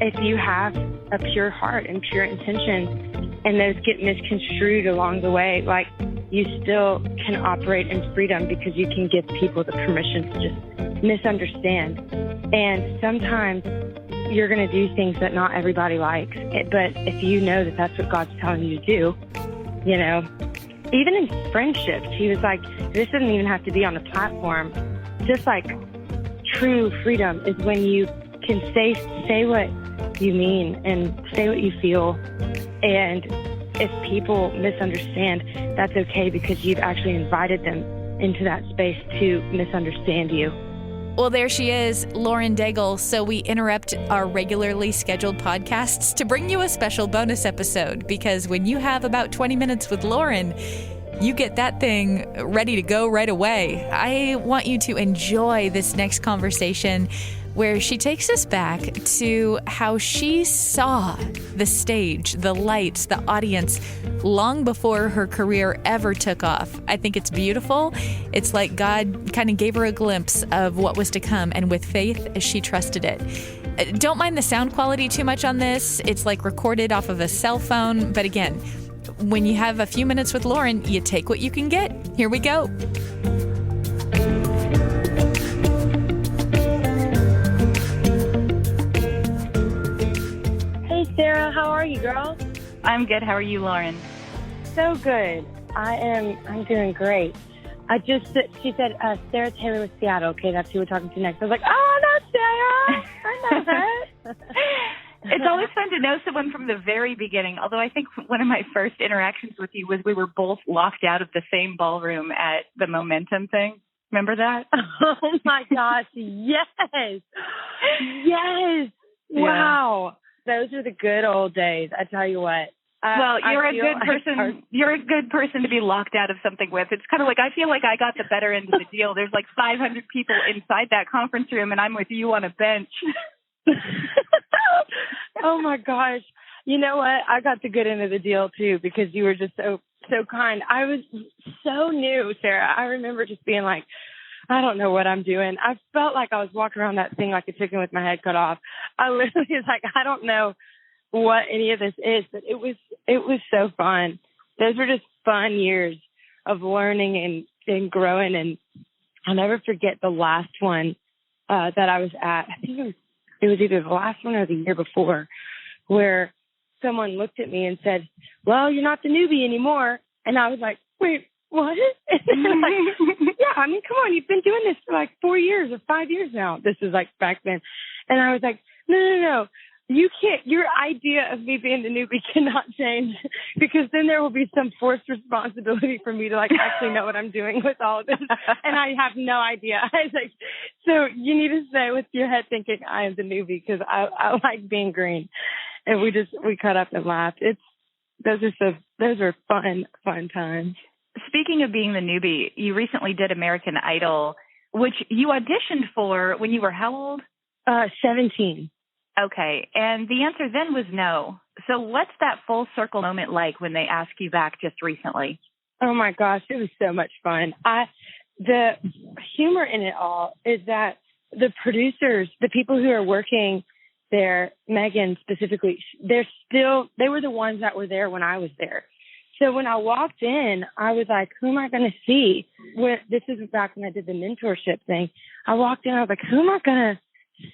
if you have a pure heart and pure intention and those get misconstrued along the way, like, you still can operate in freedom because you can give people the permission to just misunderstand. And sometimes you're going to do things that not everybody likes. But if you know that that's what God's telling you to do, you know, even in friendships, he was like, this doesn't even have to be on a platform. Just like true freedom is when you can say what you mean and say what you feel. And if people misunderstand, that's okay because you've actually invited them into that space to misunderstand you. Well, there she is, Lauren Daigle. So we interrupt our regularly scheduled podcasts to bring you a special bonus episode, because when you have about 20 minutes with Lauren, you get that thing ready to go right away. I want you to enjoy this next conversation where she takes us back to how she saw the stage, the lights, the audience long before her career ever took off. I think it's beautiful. It's like God kind of gave her a glimpse of what was to come, and with faith, she trusted it. Don't mind the sound quality too much on this. It's like recorded off of a cell phone. But again, when you have a few minutes with Lauren, you take what you can get. Here we go. Sarah, how are you, girl? I'm good. How are you, Lauren? So good. I'm doing great. She said, Sarah Taylor with Seattle. Okay, that's who we're talking to next. I was like, oh, not Sarah. I know her. It's always fun to know someone from the very beginning, although I think one of my first interactions with you was we were both locked out of the same ballroom at the Momentum thing. Remember that? Oh, my gosh. Yes. Yes. Yeah. Wow. Those are the good old days. I tell you what. Well, you're a good person. You're a good person to be locked out of something with. It's kind of like, I feel like I got the better end of the deal. There's like 500 people inside that conference room, and I'm with you on a bench. Oh my gosh. You know what? I got the good end of the deal too, because you were just so kind. I was so new, Sarah. I remember just being like, I don't know what I'm doing. I felt like I was walking around that thing like a chicken with my head cut off. I literally was like, I don't know what any of this is, but it was so fun. Those were just fun years of learning and growing. And I'll never forget the last one that I was at. I think it was either the last one or the year before, where someone looked at me and said, well, you're not the newbie anymore. And I was like, wait, what? And like, yeah, I mean, come on, you've been doing this for like 4 years or 5 years now. This is like back then. And I was like, no. You can't, your idea of me being the newbie cannot change, because then there will be some forced responsibility for me to like actually know what I'm doing with all of this. And I have no idea. I was like, so you need to stay with your head thinking I am the newbie, because I like being green. And we cut up and laughed. Those are fun times. Speaking of being the newbie, you recently did American Idol, which you auditioned for when you were how old? 17. Okay. And the answer then was no. So what's that full circle moment like when they ask you back just recently? Oh my gosh, it was so much fun. The humor in it all is that the producers, the people who are working there, Megan specifically, they were the ones that were there when I was there. So when I walked in, I was like, who am I going to see? This is back when I did the mentorship thing. I walked in, I was like, who am I going to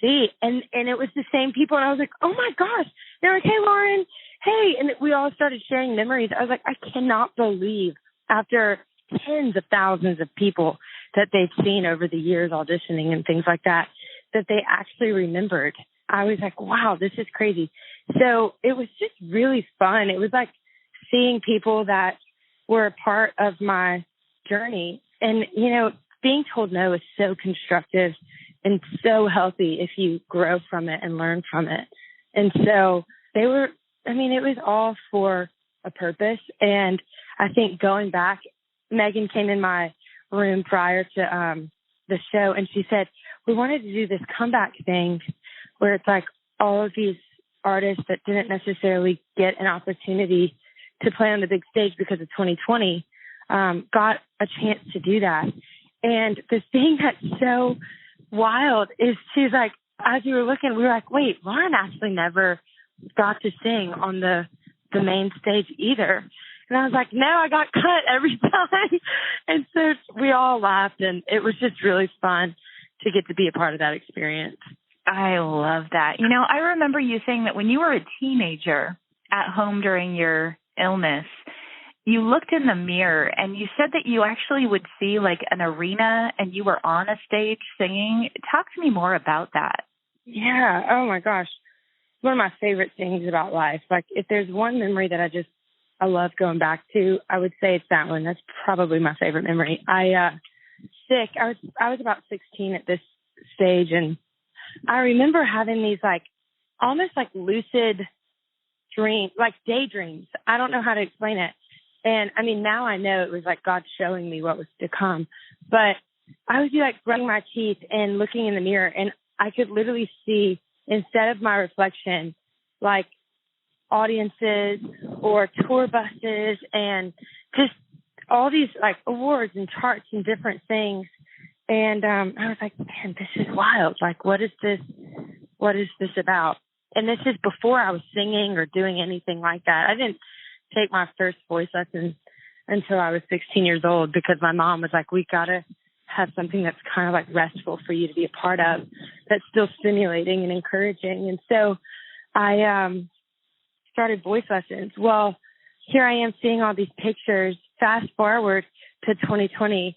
see? And it was the same people. And I was like, oh my gosh. They're like, hey, Lauren. Hey. And we all started sharing memories. I was like, I cannot believe, after tens of thousands of people that they've seen over the years auditioning and things like that, that they actually remembered. I was like, wow, this is crazy. So it was just really fun. It was like seeing people that were a part of my journey. And, you know, being told no is so constructive and so healthy if you grow from it and learn from it. And so it was all for a purpose. And I think going back, Megan came in my room prior to the show, and she said, we wanted to do this comeback thing where it's like all of these artists that didn't necessarily get an opportunity to play on the big stage because of 2020 got a chance to do that. And the thing that's so wild is she's like, as you were looking, we were like, wait, Lauren actually never got to sing on the main stage either. And I was like, no, I got cut every time. And so we all laughed, and it was just really fun to get to be a part of that experience. I love that. You know, I remember you saying that when you were a teenager at home during your illness, you looked in the mirror and you said that you actually would see like an arena and you were on a stage singing. Talk to me more about that. Yeah. Oh my gosh. One of my favorite things about life. Like if there's one memory that I love going back to, I would say it's that one. That's probably my favorite memory. I was about 16 at this stage, and I remember having these like almost like lucid dreams, like daydreams. I don't know how to explain it. And I mean, now I know it was like God showing me what was to come. But I would be like brushing my teeth and looking in the mirror, and I could literally see, instead of my reflection, like audiences or tour buses and just all these like awards and charts and different things. And I was like, man, this is wild. Like, what is this about? And this is before I was singing or doing anything like that. I didn't take my first voice lessons until I was 16 years old, because my mom was like, we got to have something that's kind of like restful for you to be a part of, that's still stimulating and encouraging. And so I started voice lessons. Well, here I am seeing all these pictures, fast forward to 2020,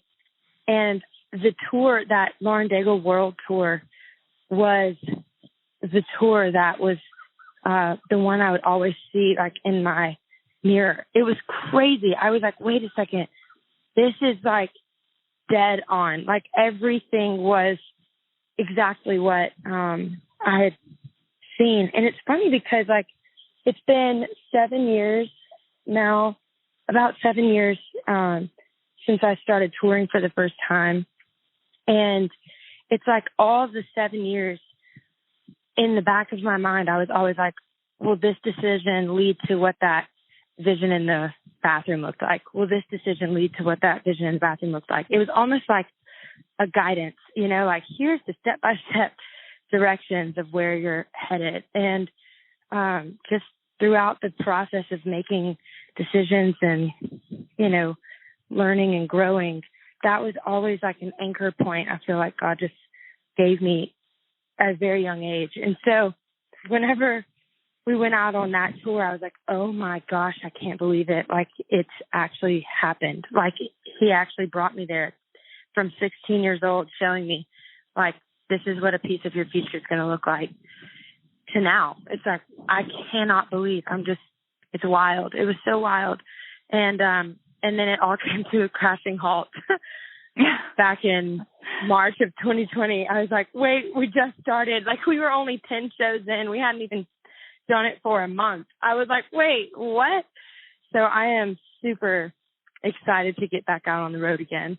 and the tour, that Lauren Daigle World Tour, was the tour that was the one I would always see like in my mirror. It was crazy. I was like, wait a second, this is like dead on. Like everything was exactly what I had seen. And it's funny because like it's been 7 years now, about 7 years since I started touring for the first time. And it's like all the 7 years in the back of my mind, I was always like, will this decision lead to what that vision in the bathroom looked like? Will this decision lead to what that vision in the bathroom looked like? It was almost like a guidance, you know, like here's the step-by-step directions of where you're headed. And just throughout the process of making decisions and, you know, learning and growing, that was always like an anchor point I feel like God just gave me at a very young age. And so whenever we went out on that tour, I was like, oh my gosh, I can't believe it. Like it's actually happened. Like he actually brought me there from 16 years old, showing me like, this is what a piece of your future is going to look like, to now. It's like, I cannot believe it's wild. It was so wild. And then it all came to a crashing halt back in March of 2020. I was like, wait, we just started. Like we were only 10 shows in. We hadn't even done it for a month. I was like, wait, what? So I am super excited to get back out on the road again.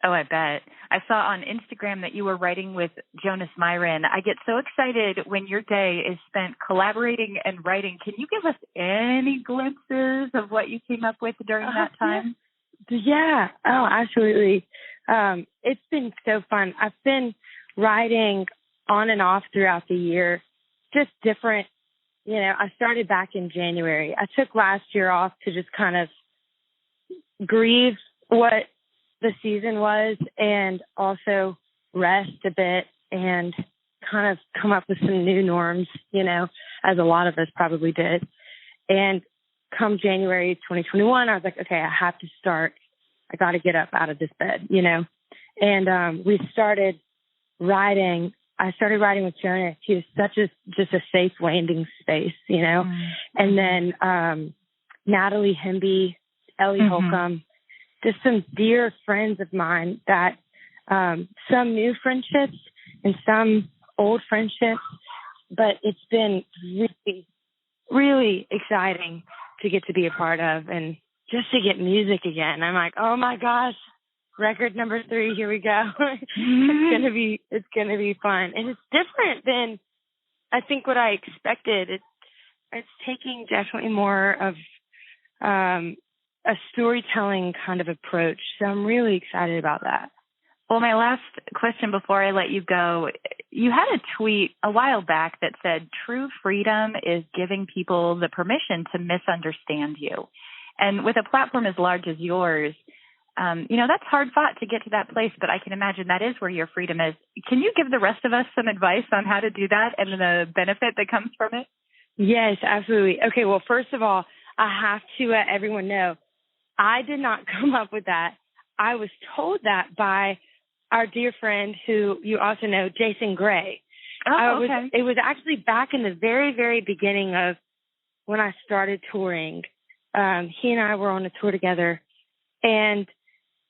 Oh, I bet. I saw on Instagram that you were writing with Jonas Myron. I get so excited when your day is spent collaborating and writing. Can you give us any glimpses of what you came up with during that time? Yeah. Oh, absolutely. It's been so fun. I've been writing on and off throughout the year, just different. You know, I started back in January. I took last year off to just kind of grieve what the season was and also rest a bit and kind of come up with some new norms, you know, as a lot of us probably did. And come January 2021, I was like, okay, I have to start. I got to get up out of this bed, you know. And we started writing. I started writing with Jonas. He was just a safe landing space, you know. And then Natalie Hemby, Ellie Holcomb, just some dear friends of mine that some new friendships and some old friendships, but it's been really, really exciting to get to be a part of and just to get music again. I'm like, oh my gosh, record number 3, here we go. It's gonna be fun. And it's different than I think what I expected. It's taking definitely more of a storytelling kind of approach. So I'm really excited about that. Well, my last question before I let you go, you had a tweet a while back that said, true freedom is giving people the permission to misunderstand you. And with a platform as large as yours, that's hard fought to get to that place, but I can imagine that is where your freedom is. Can you give the rest of us some advice on how to do that and the benefit that comes from it? Yes, absolutely. Okay, well, first of all, I have to let everyone know, I did not come up with that. I was told that by our dear friend who you also know, Jason Gray. Oh, okay. It was actually back in the very, very beginning of when I started touring. He and I were on a tour together, and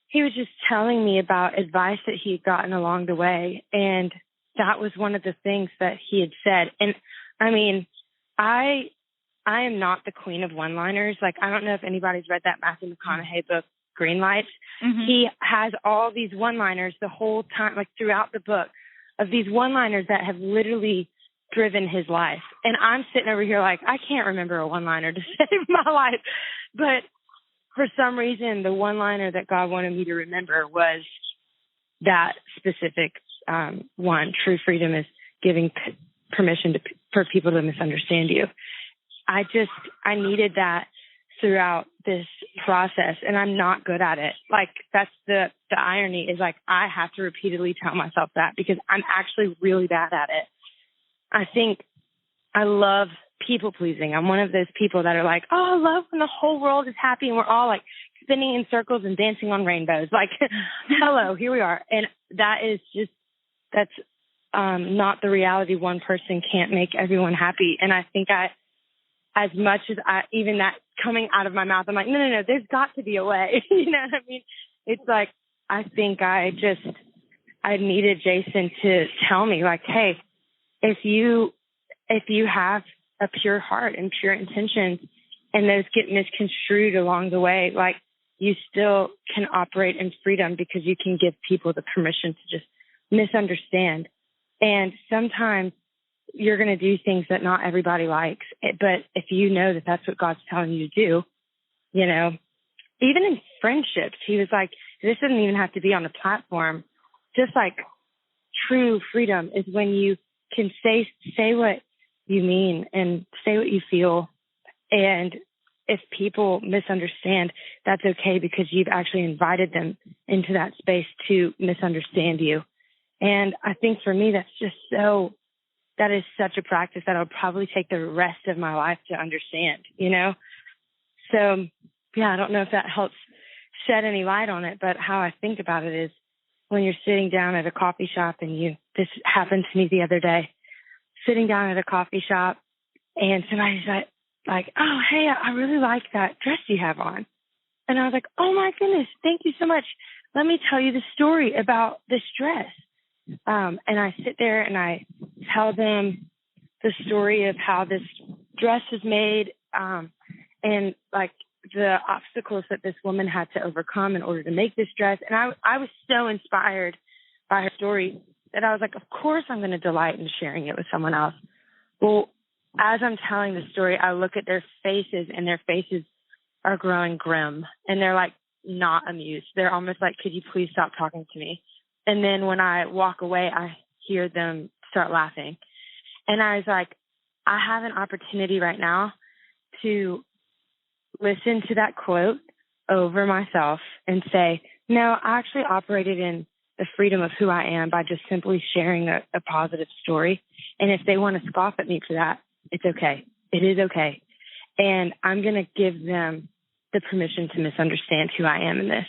he was just telling me about advice that he had gotten along the way. And that was one of the things that he had said. And I mean, I am not the queen of one-liners. Like, I don't know if anybody's read that Matthew McConaughey book, Green Lights. Mm-hmm. He has all these one-liners the whole time, like throughout the book, of these one-liners that have literally driven his life. And I'm sitting over here like, I can't remember a one-liner to save my life. But for some reason, the one-liner that God wanted me to remember was that specific one. True freedom is giving permission for people to misunderstand you. I needed that throughout this process, and I'm not good at it. Like, that's the irony is, like, I have to repeatedly tell myself that because I'm actually really bad at it. I think I love people pleasing. I'm one of those people that are like, oh, I love when the whole world is happy and we're all like spinning in circles and dancing on rainbows. Like, hello, here we are. And that's not the reality. One person can't make everyone happy. And I think as much as even that coming out of my mouth, I'm like, no, there's got to be a way. You know what I mean? It's like, I think I needed Jason to tell me, like, hey, if you have a pure heart and pure intentions and those get misconstrued along the way, like, you still can operate in freedom because you can give people the permission to just misunderstand. And sometimes you're going to do things that not everybody likes. But if you know that that's what God's telling you to do, even in friendships, he was like, this doesn't even have to be on a platform. Just like true freedom is when you can say what you mean and say what you feel. And if people misunderstand, that's okay because you've actually invited them into that space to misunderstand you. And I think for me, that is such a practice that I'll probably take the rest of my life to understand, So, yeah, I don't know if that helps shed any light on it, but how I think about it is when you're sitting down at a coffee shop and this happened to me the other day, sitting down at a coffee shop and somebody's like, oh, hey, I really like that dress you have on. And I was like, oh my goodness, thank you so much. Let me tell you the story about this dress. And I sit there and I tell them the story of how this dress is made, and like the obstacles that this woman had to overcome in order to make this dress. And I was so inspired by her story that I was like, of course I'm going to delight in sharing it with someone else. Well, as I'm telling the story, I look at their faces and their faces are growing grim and they're like not amused. They're almost like, could you please stop talking to me? And then when I walk away, I hear them start laughing. And I was like, I have an opportunity right now to listen to that quote over myself and say, no, I actually operated in the freedom of who I am by just simply sharing a positive story. And if they want to scoff at me for that, it's okay. It is okay. And I'm going to give them the permission to misunderstand who I am in this,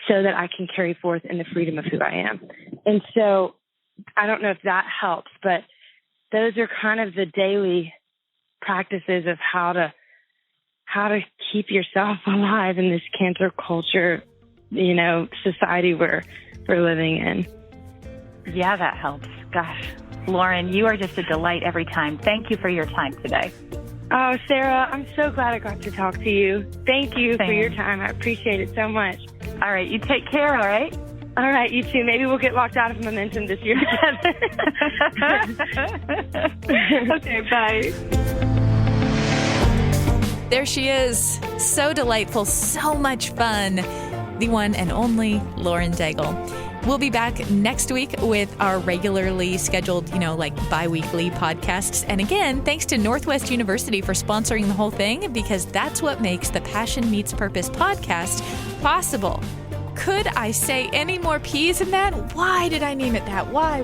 so that I can carry forth in the freedom of who I am. And so I don't know if that helps, but those are kind of the daily practices of how to keep yourself alive in this cancel culture, society we're living in. Yeah, that helps. Gosh, Lauren, you are just a delight every time. Thank you for your time today. Oh, Sarah, I'm so glad I got to talk to you. Thank you for your time. I appreciate it so much. All right. You take care, all right? All right. You too. Maybe we'll get locked out of Momentum this year together. Okay, bye. There she is. So delightful. So much fun. The one and only Lauren Daigle. We'll be back next week with our regularly scheduled, like bi-weekly podcasts. And again, thanks to Northwest University for sponsoring the whole thing, because that's what makes the Passion Meets Purpose podcast possible. Could I say any more P's in that? Why did I name it that? Why?